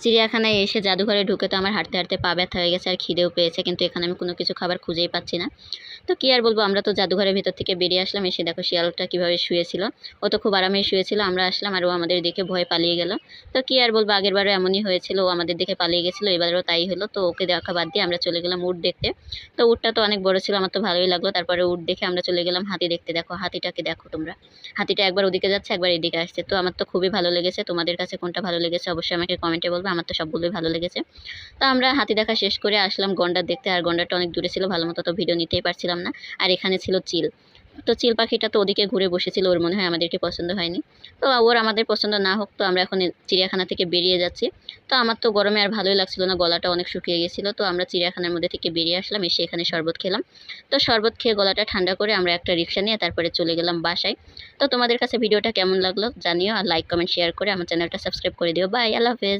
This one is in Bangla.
চিড়িয়াখানায় এসে জাদুঘরে ঢুকে তো আমার হাঁটতে হাঁটতে পা ব্যথা হয়ে গেছে আর খিদেও পেয়েছে, কিন্তু এখানে আমি কোনো কিছু খাবার খুঁজেই পাচ্ছি না। তো কী আর বলবো, আমরা তো জাদুঘরের ভিতর থেকে বেরিয়ে আসলাম। এসে দেখো শিয়ালটা কীভাবে শুয়েছিল। ও তো খুব আরামেই শুয়েছিল। আমরা আসলাম আর ও আমাদের দেখে ভয়ে পালিয়ে গেল। তো কী আর বলবো, আগেরবারও এমনই হয়েছিল, ও আমাদের দেখে পালিয়ে গেছিলো, এবারেও তাই হলো। তো ওকে দেখা বাদ দিয়ে আমরা চলে গেলাম উট দেখতে। তো উটটা তো অনেক বড় ছিল, আমার তো ভালোই লাগলো। তারপরে উট দেখে আমরা চলে গেলাম হাতি দেখতে। দেখো হাতিটাকে দেখো তোমরা, হাতিটা একবার ওদিকে যাচ্ছে একবার এদিকে আসছে। তো আমার তো খুবই ভালো লেগেছে। তোমাদের কাছে কোনটা ভালো লেগেছে অবশ্যই আমাকে কমেন্টে বলবে। আমার তো সবগুলোই ভালো লেগেছে। তো আমরা হাতি দেখা শেষ করে আসলাম গন্ডার দেখতে। আর গন্ডারটা অনেক দূরে ছিল, ভালো মতো তো ভিডিও নিতেই পারছিলাম না। আর এখানে ছিল চিল। তো চিল পাখিটা তো ওদিকে ঘুরে বসেছিল, ওর মনে হয় আমাদেরকে পছন্দ হয়নি। তো ওর আমাদের পছন্দ না হোক, তো আমরা এখন চিড়িয়াখানা থেকে বেরিয়ে যাচ্ছি। তো আমার তো গরমে আর ভালোই লাগছিল না, গলাটা অনেক শুকিয়ে গেছিলো। তো আমরা চিড়িয়াখানার মধ্যে থেকে বেরিয়ে আসলাম, এসে এখানে শরবত খেলাম। তো শরবত খেয়ে গলাটা ঠান্ডা করে আমরা একটা রিক্সা নিয়ে তারপরে চলে গেলাম বাসায়। তো তোমাদের কাছে ভিডিওটা কেমন লাগলো জানিও, আর লাইক কমেন্ট শেয়ার করে আমার চ্যানেলটা সাবস্ক্রাইব করে দিও। বাই, আল্লাহ হাফেজ।